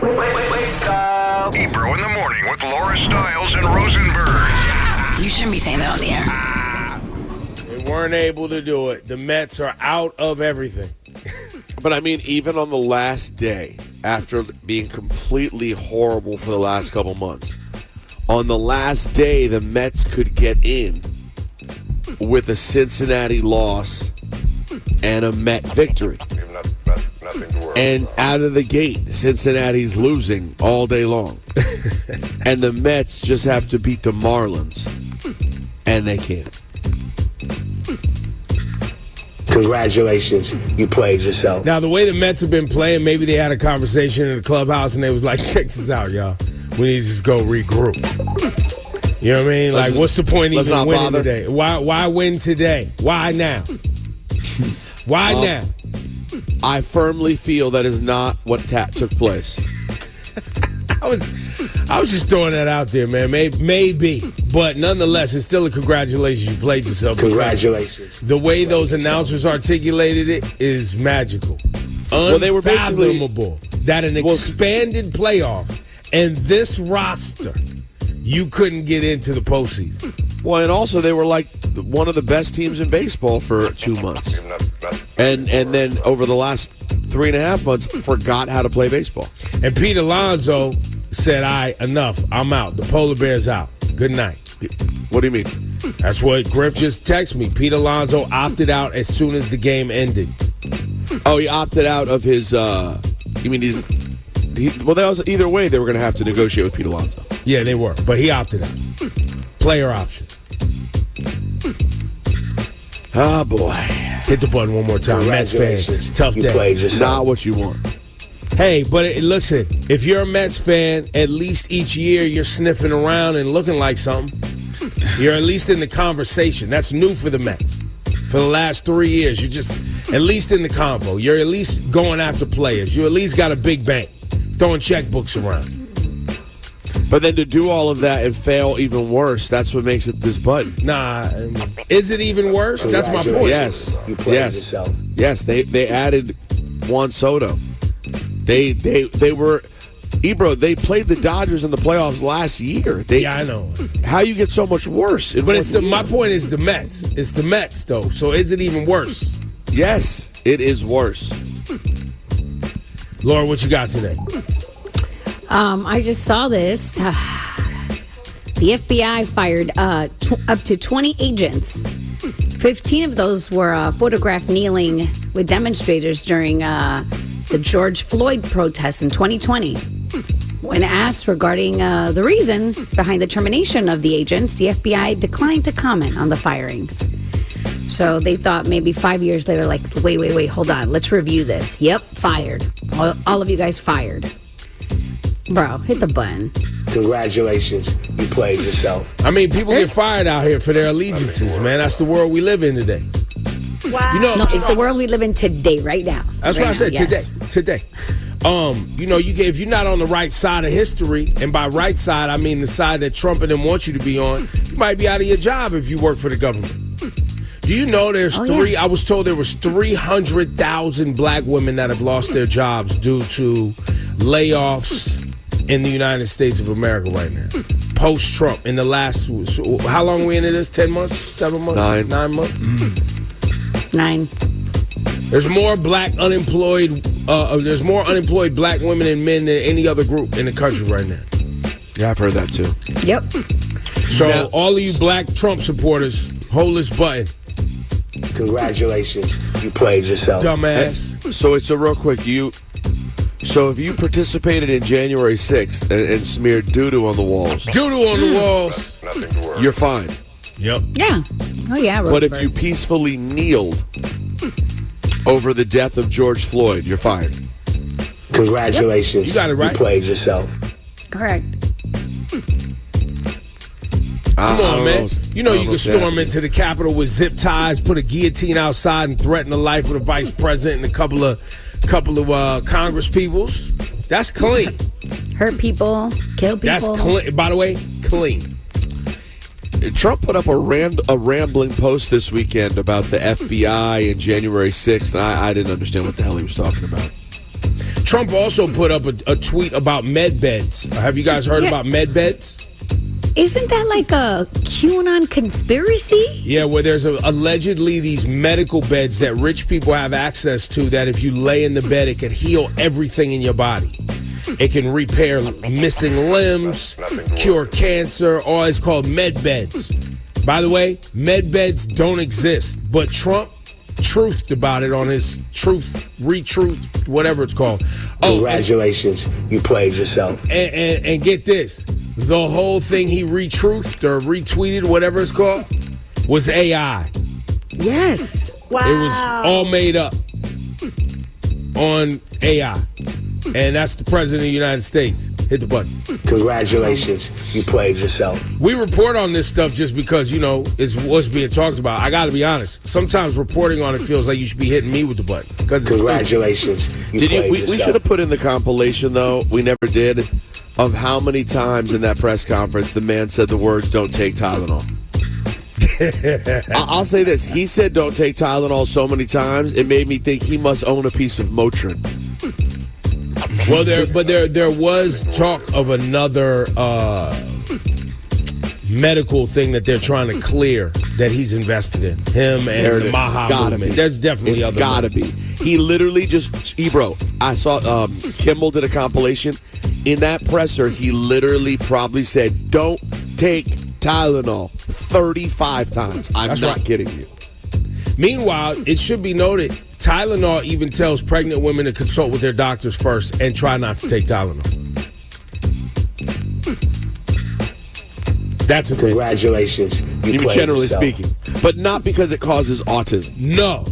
Wake up. Ebro in the morning with Laura Stiles and Rosenberg. You shouldn't be saying that on the air. They weren't able to do it. The Mets are out of everything. But, I mean, even on the last day, after being completely horrible for the last couple months, on the last day, the Mets could get in with a Cincinnati loss and a Met victory. Nothing to worry And about. out of the gate, Cincinnati's losing all day long. And the Mets just have to beat the Marlins. And they can't. Congratulations, you played yourself. Now, the way the Mets have been playing, maybe they had a conversation in the clubhouse and they was like, check this out, y'all. We need to just go regroup. You know what I mean? Like, what's the point of even winning today? Why win today? Why now? Why now? I firmly feel that is not what took place. I was just throwing that out there, man. Maybe. But nonetheless, it's still a congratulations. You played yourself. Congratulations. The way those announcers articulated it is magical. Well, they were basically unfathomable that an expanded playoff and this roster, you couldn't get into the postseason. Well, and also they were like one of the best teams in baseball for 2 months. And then over the last 3.5 months, forgot how to play baseball. And Pete Alonso said, enough. I'm out. The polar bear's out. Good night. What do you mean? That's what Griff just texted me. Pete Alonso opted out as soon as the game ended. Oh, he opted out of his, you mean well, that was either way they were going to have to negotiate with Pete Alonso. Yeah, they were. But he opted out. Player option. Oh, boy. Hit the button one more time. Mets fans. Tough you day. Played yourself. Not what you want. Hey, but listen, if you're a Mets fan, at least each year you're sniffing around and looking like something. You're at least in the conversation. That's new for the Mets. For the last 3 years, you're just at least in the convo. You're at least going after players. You at least got a big bank, throwing checkbooks around. But then to do all of that and fail even worse, that's what makes it this button. Nah, is it even worse? That's my point. Yes. You played yourself. Yes, they added Juan Soto. They were Ebro, they played the Dodgers in the playoffs last year. Yeah, I know. How you get so much worse? But my point is the Mets. It's the Mets, though. So is it even worse? Yes, it is worse. Laura, what you got today? I just saw this. The FBI fired up to 20 agents. 15 of those were photographed kneeling with demonstrators during the George Floyd protests in 2020. When asked regarding the reason behind the termination of the agents, the FBI declined to comment on the firings. So they thought maybe 5 years later, like, wait, hold on. Let's review this. Yep, fired. All of you guys fired. Bro, hit the button. Congratulations, you played yourself. I mean, people get fired out here for their allegiances, man. That's the world we live in today. Wow. No, it's the world we live in today, right now. That's right what I said, now, yes. today. If you're not on the right side of history, and by right side, I mean the side that Trump and them want you to be on, you might be out of your job if you work for the government. Do you know I was told there was 300,000 black women that have lost their jobs due to layoffs in the United States of America right now. Post-Trump, in the last, how long are we into this? 10 months? 7 months? 9 months? 9. There's more there's more unemployed black women and men than any other group in the country right now. Yeah, I've heard that too. Yep. So all of you black Trump supporters, hold this button. Congratulations, you played yourself. Dumbass. So it's a real quick, so if you participated in January 6th and smeared doo-doo on the walls. Doo-doo on the walls. Nothing to worry. You're fine. Yep. Yeah. Oh, yeah, But Roseburg. if you peacefully kneeled over the death of George Floyd, you're fired. Congratulations, You got it right. you played yourself. Correct. Come on, man. You know you can storm into the Capitol with zip ties, put a guillotine outside, and threaten the life of the vice president and a couple of Congress peoples. That's clean. Hurt people, kill people. That's clean. By the way, clean. Trump put up a rambling post this weekend about the FBI and January 6th, and I didn't understand what the hell he was talking about. Trump also put up a tweet about Medbeds. Have you guys heard about Medbeds? Isn't that like a QAnon conspiracy? Yeah, where there's allegedly these medical beds that rich people have access to that if you lay in the bed, it can heal everything in your body. It can repair missing limbs, cure cancer, or it's called Medbeds. By the way, Medbeds don't exist, but Trump truthed about it on his retruth, whatever it's called. Congratulations, you played yourself. And get this. The whole thing he retruthed or retweeted, whatever it's called, was AI. Yes. Wow. It was all made up on AI. And that's the President of the United States. Hit the button. Congratulations, you played yourself. We report on this stuff just because, it's what's being talked about. I got to be honest. Sometimes reporting on it feels like you should be hitting me with the button. Congratulations, you played We yourself. should have put in the compilation, though. We never did. Of how many times in that press conference the man said the words, "Don't take Tylenol." I'll say this. He said, "Don't take Tylenol" so many times, it made me think he must own a piece of Motrin. Well, there was talk of another medical thing that they're trying to clear that he's invested in. Him and the Maha movement. There's definitely other. It's gotta be. He literally just, Ebro, I saw Kimmel did a compilation. In that presser, he literally probably said, "Don't take Tylenol" 35 times. I'm That's not right. kidding you. Meanwhile, it should be noted, Tylenol even tells pregnant women to consult with their doctors first and try not to take Tylenol. That's a thing. Congratulations, you Even played generally yourself. speaking. But not because it causes autism. No,